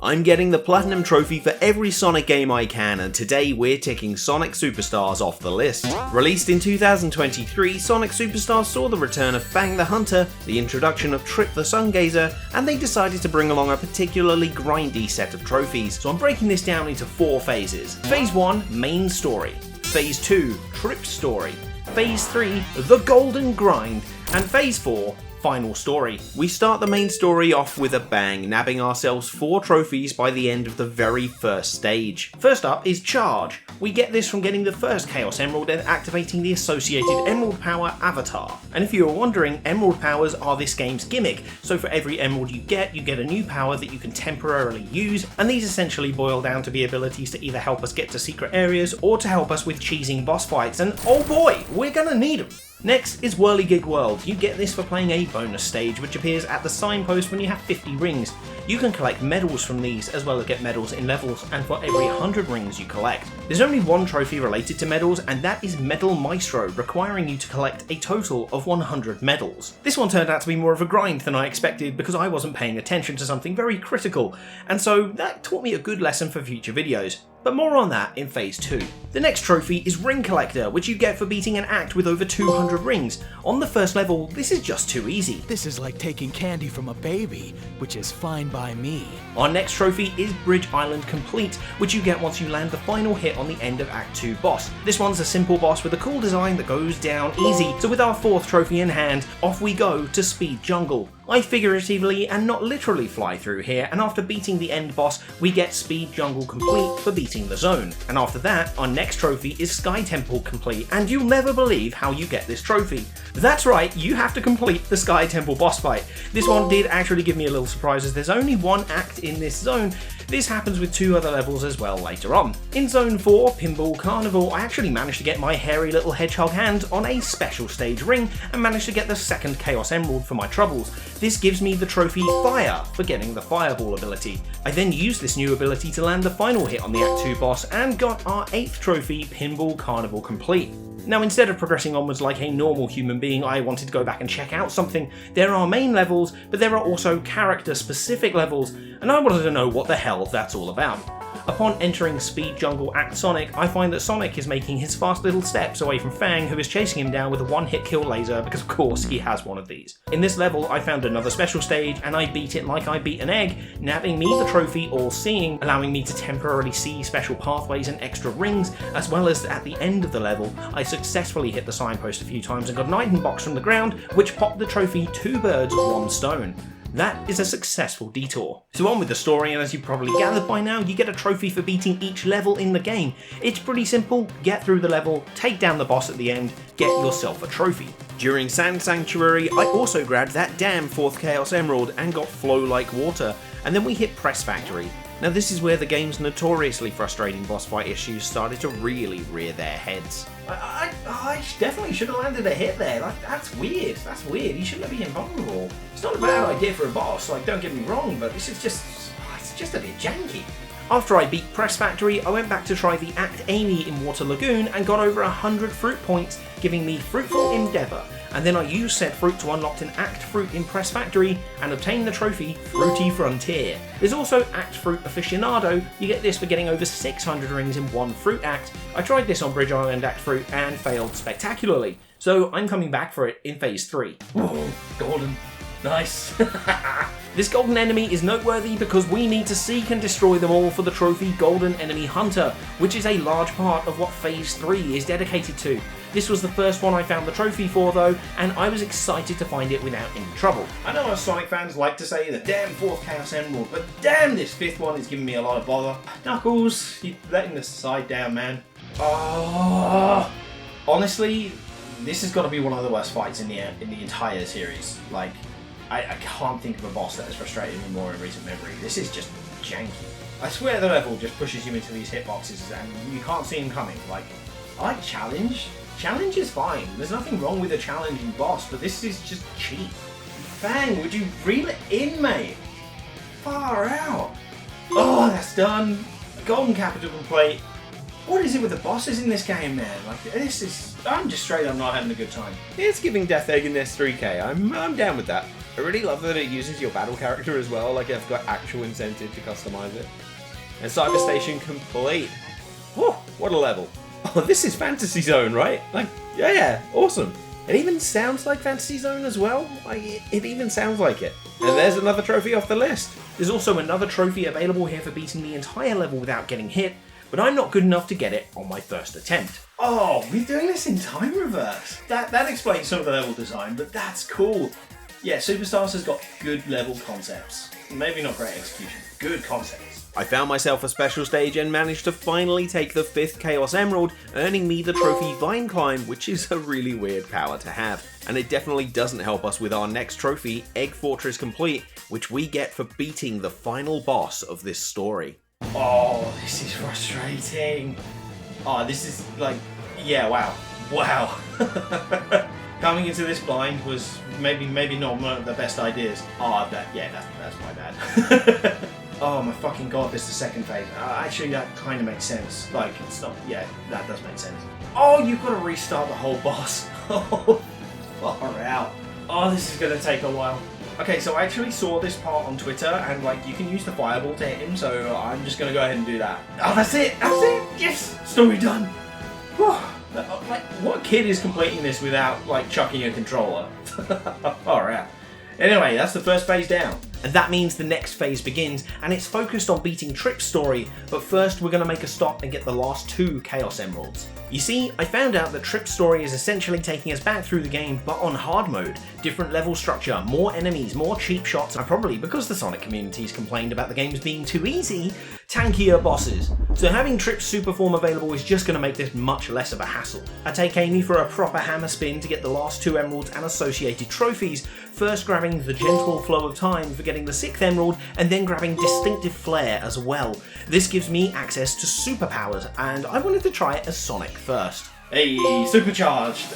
I'm getting the Platinum Trophy for every Sonic game I can, and today we're ticking Sonic Superstars off the list. Released in 2023, Sonic Superstars saw the return of Fang the Hunter, the introduction of Trip the Sungazer, and they decided to bring along a particularly grindy set of trophies. So I'm breaking this down into 4 phases. Phase 1, Main Story. Phase 2, Trip Story. Phase 3, The Golden Grind. And Phase 4, Final Story. We start the main story off with a bang, nabbing ourselves 4 trophies by the end of the very first stage. First up is Charge. We get this from getting the first Chaos Emerald and activating the associated Emerald Power avatar. And if you were wondering, Emerald Powers are this game's gimmick, so for every Emerald you get a new power that you can temporarily use, and these essentially boil down to be abilities to either help us get to secret areas or to help us with cheesing boss fights, and oh boy, we're gonna need them! Next is Whirligig World. You get this for playing a bonus stage which appears at the signpost when you have 50 rings. You can collect medals from these as well as get medals in levels, and for every 100 rings you collect. There's only one trophy related to medals, and that is Medal Maestro, requiring you to collect a total of 100 medals. This one turned out to be more of a grind than I expected because I wasn't paying attention to something very critical, and so that taught me a good lesson for future videos. But more on that in Phase 2. The next trophy is Ring Collector, which you get for beating an act with over 200 rings. On the first level, this is just too easy. This is like taking candy from a baby, which is fine by me. Our next trophy is Bridge Island Complete, which you get once you land the final hit on the end of Act 2 boss. This one's a simple boss with a cool design that goes down easy, so with our 4th trophy in hand, off we go to Speed Jungle. I figuratively and not literally fly through here, and after beating the end boss, we get Speed Jungle Complete for beating the zone. And after that, our next trophy is Sky Temple Complete, and you'll never believe how you get this trophy. That's right, you have to complete the Sky Temple boss fight. This one did actually give me a little surprise as there's only one act in this zone. This happens with 2 other levels as well later on. In Zone 4, Pinball Carnival, I actually managed to get my hairy little hedgehog hand on a special stage ring and managed to get the 2nd Chaos Emerald for my troubles. This gives me the trophy Fire for getting the Fireball ability. I then used this new ability to land the final hit on the Act 2 boss and got our 8th trophy, Pinball Carnival Complete. Now, instead of progressing onwards like a normal human being, I wanted to go back and check out something. There are main levels, but there are also character-specific levels, and I wanted to know what the hell that's all about. Upon entering Speed Jungle Act Sonic, I find that Sonic is making his fast little steps away from Fang, who is chasing him down with a one-hit kill laser because of course he has one of these. In this level, I found another special stage and I beat it like I beat an egg, nabbing me the trophy All Seeing, allowing me to temporarily see special pathways and extra rings, as well as at the end of the level, I successfully hit the signpost a few times and got an item box from the ground, which popped the trophy 2 birds, 1 stone. That is a successful detour. So on with the story, and as you probably gathered by now, you get a trophy for beating each level in the game. It's pretty simple, get through the level, take down the boss at the end, get yourself a trophy. During Sand Sanctuary, I also grabbed that damn 4th Chaos Emerald and got Flow Like Water, and then we hit Press Factory. Now this is where the game's notoriously frustrating boss fight issues started to really rear their heads. I definitely should have landed a hit there. That's weird. That's weird. You shouldn't have been invulnerable. It's not a bad idea for a boss, don't get me wrong, but this is it's just a bit janky. After I beat Press Factory, I went back to try the Act Amy in Water Lagoon and got over 100 fruit points, giving me Fruitful Endeavour. And then I used said fruit to unlock an Act Fruit in Press Factory and obtain the trophy Fruity Frontier. There's also Act Fruit Aficionado. You get this for getting over 600 rings in one fruit act. I tried this on Bridge Island Act Fruit and failed spectacularly, so I'm coming back for it in Phase 3. Whoa, golden. Nice. This golden enemy is noteworthy because we need to seek and destroy them all for the trophy Golden Enemy Hunter, which is a large part of what Phase 3 is dedicated to. This was the first one I found the trophy for though, and I was excited to find it without any trouble. I know us Sonic fans like to say the damn 4th Chaos Emerald, but damn this 5th one is giving me a lot of bother. Knuckles, you're letting the side down, man. Oh, honestly, this has got to be one of the worst fights in the entire series. I can't think of a boss that has frustrated me more in recent memory. This is just janky. I swear the level just pushes you into these hitboxes and you can't see him coming. I like Challenge. Challenge is fine. There's nothing wrong with a challenging boss, but this is just cheap. Fang, would you reel it in, mate? Far out. Oh, that's done. Golden Capital Complete. What is it with the bosses in this game, man? I'm just straight up not having a good time. It's giving Death Egg in this 3K. I'm down with that. I really love that it uses your battle character as well, like I've got actual incentive to customize it. And Cyber Station complete. Whoa, what a level. Oh, this is Phantasy Zone, right? Like, yeah, awesome. It even sounds like Phantasy Zone as well. Like, it even sounds like it. And there's another trophy off the list. There's also another trophy available here for beating the entire level without getting hit, but I'm not good enough to get it on my first attempt. Oh, we're doing this in time reverse. That explains some of the level design, but that's cool. Yeah, Superstars has got good level concepts. Maybe not great execution, good concepts. I found myself a special stage and managed to finally take the 5th Chaos Emerald, earning me the trophy Vine Climb, which is a really weird power to have. And it definitely doesn't help us with our next trophy, Egg Fortress Complete, which we get for beating the final boss of this story. Oh, this is frustrating. Oh, this is like, yeah, wow. Coming into this blind was maybe not one of the best ideas. Oh, that's my bad. Oh my fucking god, this is the second phase. Actually, that kind of makes sense. Like, it's not, yeah, that does make sense. Oh, you've got to restart the whole boss. Oh, far out. Oh, this is going to take a while. Okay, so I actually saw this part on Twitter, and like, you can use the fireball to hit him, so I'm just going to go ahead and do that. Oh, that's it! Yes! Story done! Whew. Like, what kid is completing this without, like, chucking a controller? Alright. Anyway, that's the first phase down. And that means the next phase begins, and it's focused on beating Trip's story, but first we're going to make a stop and get the last 2 Chaos Emeralds. You see, I found out that Trip's story is essentially taking us back through the game, but on hard mode. Different level structure, more enemies, more cheap shots, and probably because the Sonic community's complained about the games being too easy, tankier bosses. So having Trip's super form available is just going to make this much less of a hassle. I take Amy for a proper hammer spin to get the last 2 emeralds and associated trophies, first grabbing the gentle flow of time for getting the 6th emerald, and then grabbing distinctive flair as well. This gives me access to superpowers, and I wanted to try it as Sonic first. Hey, supercharged!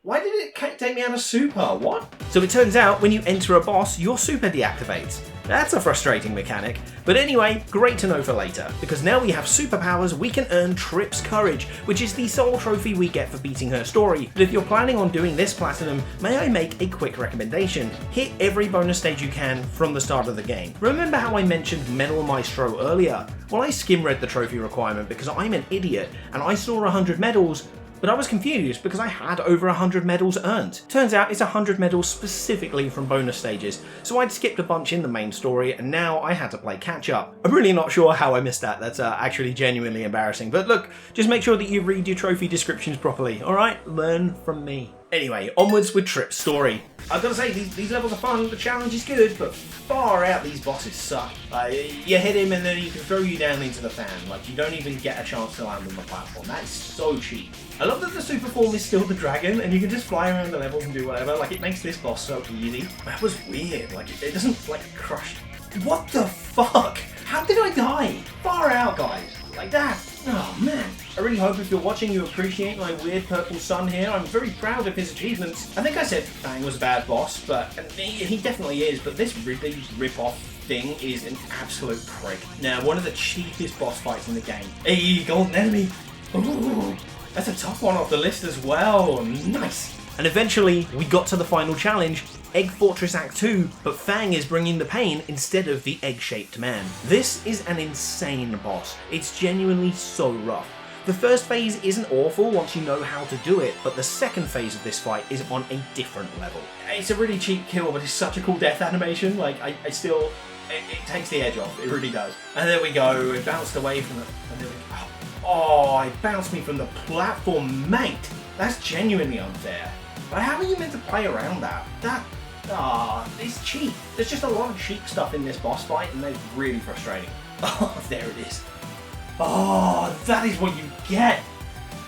Why did it take me out of super? What? So it turns out when you enter a boss, your super deactivates. That's a frustrating mechanic. But anyway, great to know for later, because now we have superpowers, we can earn Trip's Courage, which is the sole trophy we get for beating her story. But if you're planning on doing this platinum, may I make a quick recommendation? Hit every bonus stage you can from the start of the game. Remember how I mentioned Medal Maestro earlier? Well, I skim-read the trophy requirement because I'm an idiot, and I saw 100 medals, but I was confused because I had over 100 medals earned. Turns out it's 100 medals specifically from bonus stages, so I'd skipped a bunch in the main story and now I had to play catch up. I'm really not sure how I missed that, that's actually genuinely embarrassing, but look, just make sure that you read your trophy descriptions properly, alright? Learn from me. Anyway, onwards with Trip's story. I've got to say, these levels are fun, the challenge is good, but far out these bosses suck. You hit him and then he can throw you down into the fan, like you don't even get a chance to land on the platform. That's so cheap. I love that the super form is still the dragon and you can just fly around the levels and do whatever, like it makes this boss so easy. That was weird, like it doesn't like crush. What the fuck? How did I die? Far out, guys. Like that. Oh man. I really hope if you're watching you appreciate my weird purple son here. I'm very proud of his achievements. I think I said Fang was a bad boss, but he definitely is, but this Ridley rip-off thing is an absolute prick. Now, one of the cheapest boss fights in the game. Hey, golden enemy. Ooh, that's a tough one off the list as well. Nice. And eventually, we got to the final challenge, Egg Fortress Act 2, but Fang is bringing the pain instead of the egg-shaped man. This is an insane boss. It's genuinely so rough. The first phase isn't awful once you know how to do it, but the second phase of this fight is on a different level. It's a really cheap kill, but it's such a cool death animation, like, I still... It takes the edge off, it really does. And there we go, it bounced away from the... Oh, it bounced me from the platform, mate! That's genuinely unfair. But how are you meant to play around that? It's cheap. There's just a lot of cheap stuff in this boss fight, and they're really frustrating. Oh, there it is. Oh, that is what you get!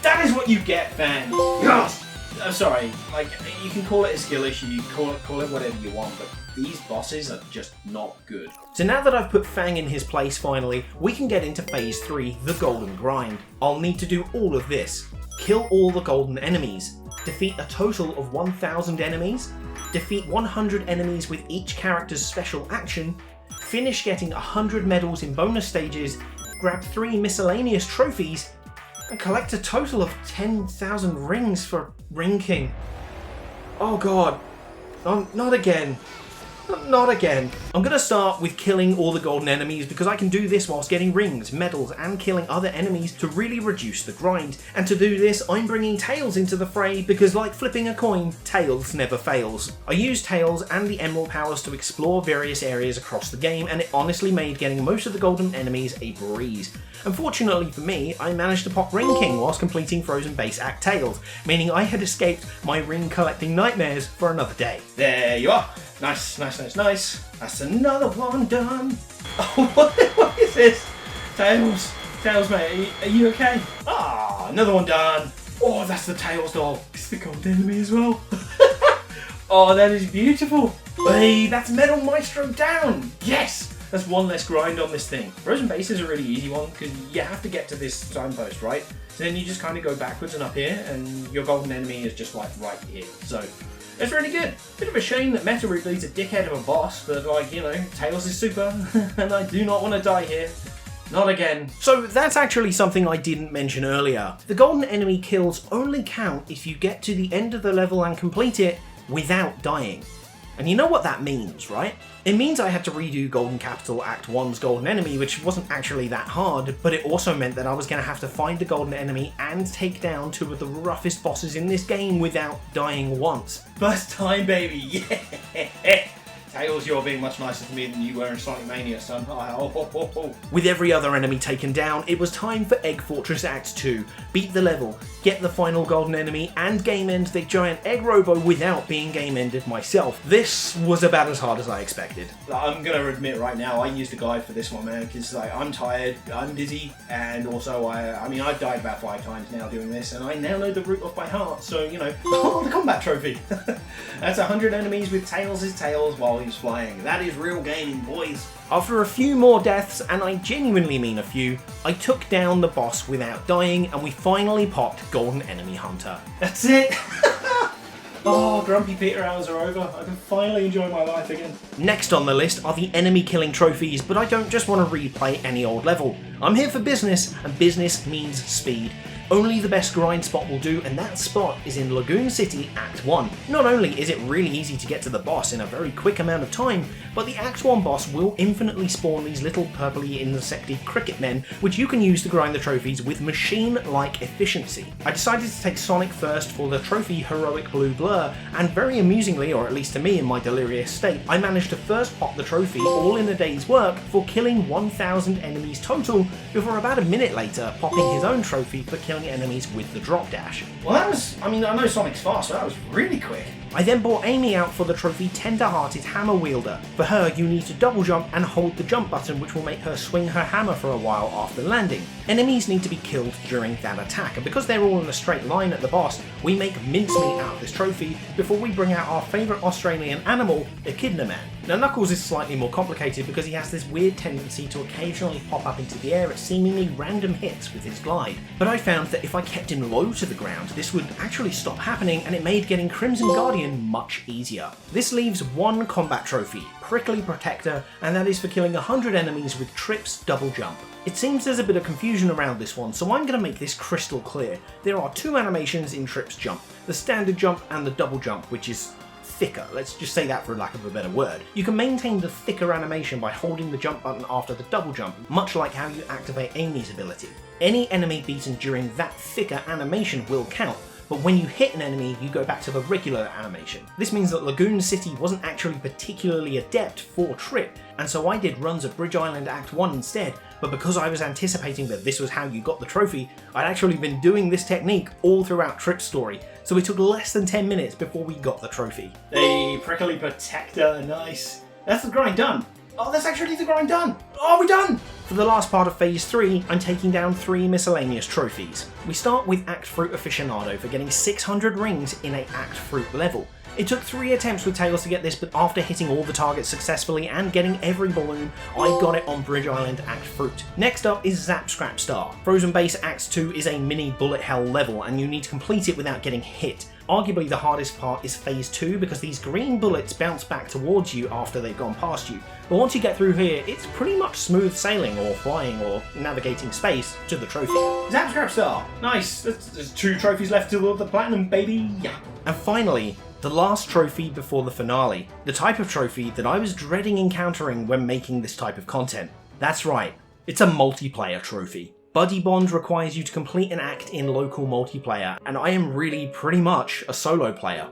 That is what you get, fans! Yes! Sorry, like, you can call it a skill issue, you can call it whatever you want, but these bosses are just not good. So now that I've put Fang in his place finally, we can get into phase 3, the Golden Grind. I'll need to do all of this. Kill all the golden enemies, defeat a total of 1,000 enemies, defeat 100 enemies with each character's special action, finish getting 100 medals in bonus stages, grab 3 miscellaneous trophies, and collect a total of 10,000 rings for Ring King. Oh god. Not again. Not again. I'm gonna start with killing all the golden enemies because I can do this whilst getting rings, medals, and killing other enemies to really reduce the grind. And to do this, I'm bringing Tails into the fray because, like flipping a coin, Tails never fails. I used Tails and the Emerald powers to explore various areas across the game, and it honestly made getting most of the golden enemies a breeze. Unfortunately for me, I managed to pop Ring King whilst completing Frozen Base Act Tails, meaning I had escaped my ring collecting nightmares for another day. There you are. Nice. That's another one done. Oh, what is this? Tails, mate, are you okay? Ah, another one done. Oh, that's the Tails doll. It's the gold enemy as well. Oh, that is beautiful. Hey, that's Metal Maestro down. Yes, that's one less grind on this thing. Frozen Base is a really easy one because you have to get to this signpost, right? So then you just kind of go backwards and up here, and your golden enemy is just like right here. So it's really good. Bit of a shame that Meta Ridley's a dickhead of a boss, but like, you know, Tails is super, and I do not want to die here. Not again. So that's actually something I didn't mention earlier. The golden enemy kills only count if you get to the end of the level and complete it without dying. And you know what that means, right? It means I had to redo Golden Capital Act 1's golden enemy, which wasn't actually that hard, but it also meant that I was going to have to find the golden enemy and take down two of the roughest bosses in this game without dying once. First time, baby, yeah! Tails, you're being much nicer to me than you were in Sonic Mania, son. With every other enemy taken down, it was time for Egg Fortress Act 2. Beat the level, get the final golden enemy, and game end the giant egg robo without being game ended myself. This was about as hard as I expected. I'm gonna admit right now, I used a guide for this one, man, because like, I'm tired, I'm busy, and also I've died about 5 times now doing this, and I now know the route off by heart, so you know, oh, the combat trophy. That's 100 enemies with Tails' tails while he's flying. That is real gaming, boys. After a few more deaths, and I genuinely mean a few, I took down the boss without dying, and we finally popped Golden Enemy Hunter. That's it! Oh, Grumpy Peter hours are over. I can finally enjoy my life again. Next on the list are the enemy killing trophies, but I don't just want to replay any old level. I'm here for business, and business means speed. Only the best grind spot will do, and that spot is in Lagoon City Act 1. Not only is it really easy to get to the boss in a very quick amount of time, but the Act 1 boss will infinitely spawn these little purpley insecty cricket men, which you can use to grind the trophies with machine-like efficiency. I decided to take Sonic first for the trophy Heroic Blue Blur, and very amusingly, or at least to me in my delirious state, I managed to first pop the trophy all in a day's work for killing 1,000 enemies total, before about a minute later popping his own trophy for killing enemies with the drop dash. Well, that was, I know Sonic's fast, but that was really quick. I then brought Amy out for the trophy Tender-Hearted Hammer Wielder. For her, you need to double jump and hold the jump button, which will make her swing her hammer for a while after landing. Enemies need to be killed during that attack, and because they're all in a straight line at the boss, we make mincemeat out of this trophy before we bring out our favourite Australian animal, Echidna Man. Now Knuckles is slightly more complicated because he has this weird tendency to occasionally pop up into the air at seemingly random hits with his glide. But I found that if I kept him low to the ground, this would actually stop happening, and it made getting Crimson Guardian much easier. This leaves one combat trophy, Prickly Protector, and that is for killing 100 enemies with Trip's double jump. It seems there's a bit of confusion around this one, so I'm going to make this crystal clear. There are 2 animations in Trip's jump, the standard jump and the double jump, which is thicker, let's just say that for lack of a better word. You can maintain the thicker animation by holding the jump button after the double jump, much like how you activate Amy's ability. Any enemy beaten during that thicker animation will count, but when you hit an enemy, you go back to the regular animation. This means that Lagoon City wasn't actually particularly adept for Trip, and so I did runs of Bridge Island Act 1 instead, but because I was anticipating that this was how you got the trophy, I'd actually been doing this technique all throughout Trip's story, so it took less than 10 minutes before we got the trophy. Hey, Prickly Protector, nice. That's the grind done. Oh, that's actually the grind done! Oh, we're done! For the last part of Phase 3, I'm taking down 3 miscellaneous trophies. We start with Act Fruit Aficionado for getting 600 rings in a Act Fruit level. It took 3 attempts with Tails to get this, but after hitting all the targets successfully and getting every balloon, I got it on Bridge Island Act Fruit. Next up is Zap Scrap Star. Frozen Base Act 2 is a mini bullet hell level, and you need to complete it without getting hit. Arguably the hardest part is Phase 2 because these green bullets bounce back towards you after they've gone past you. But once you get through here, it's pretty much smooth sailing or flying or navigating space to the trophy. Zap Scrap Star! Nice! There's 2 trophies left to the platinum, baby! Yeah. And finally, The last trophy before the finale. The type of trophy that I was dreading encountering when making this type of content. That's right, it's a multiplayer trophy. Buddy Bond requires you to complete an act in local multiplayer, and I am really pretty much a solo player.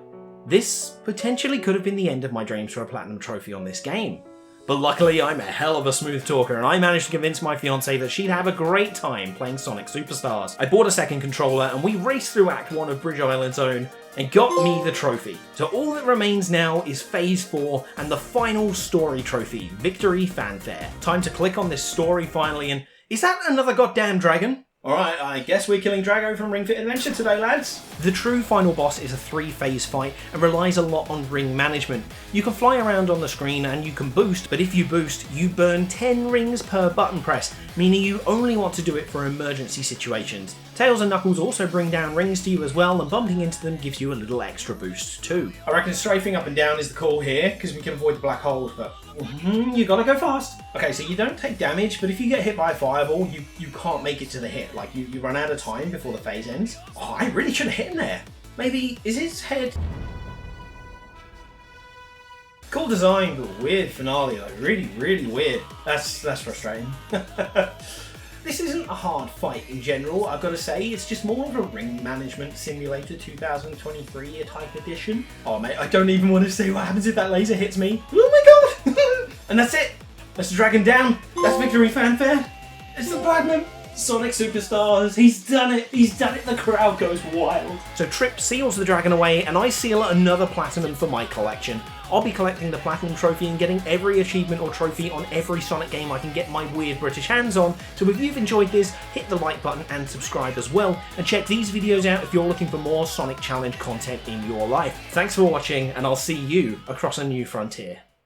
This potentially could have been the end of my dreams for a platinum trophy on this game. But luckily I'm a hell of a smooth talker, and I managed to convince my fiancée that she'd have a great time playing Sonic Superstars. I bought a second controller and we raced through Act 1 of Bridge Island Zone and got me the trophy. So all that remains now is Phase 4 and the final story trophy, Victory Fanfare. Time to click on this story finally, and is that another goddamn dragon? Alright, I guess we're killing Drago from Ring Fit Adventure today, lads. The true final boss is a 3-phase fight and relies a lot on ring management. You can fly around on the screen and you can boost, but if you boost, you burn 10 rings per button press, meaning you only want to do it for emergency situations. Tails and Knuckles also bring down rings to you as well, and bumping into them gives you a little extra boost too. I reckon strafing up and down is the call here, because we can avoid the black holes, but you gotta go fast. Okay, so you don't take damage, but if you get hit by a fireball, you can't make it to the hit. Like, you run out of time before the phase ends. Oh, I really should have hit him there. Maybe, is his head... Cool design, but weird finale though. Really, really weird. That's frustrating. This isn't a hard fight in general, I've got to say. It's just more of a ring management simulator 2023 type edition. Oh mate, I don't even want to say what happens if that laser hits me. Oh my god! And that's it. That's the dragon down. That's Victory Fanfare. It's the platinum. Sonic Superstars. He's done it. He's done it. The crowd goes wild. So Trip seals the dragon away, and I seal another platinum for my collection. I'll be collecting the platinum trophy and getting every achievement or trophy on every Sonic game I can get my weird British hands on. So if you've enjoyed this, hit the like button and subscribe as well. And check these videos out if you're looking for more Sonic Challenge content in your life. Thanks for watching, and I'll see you across a new frontier.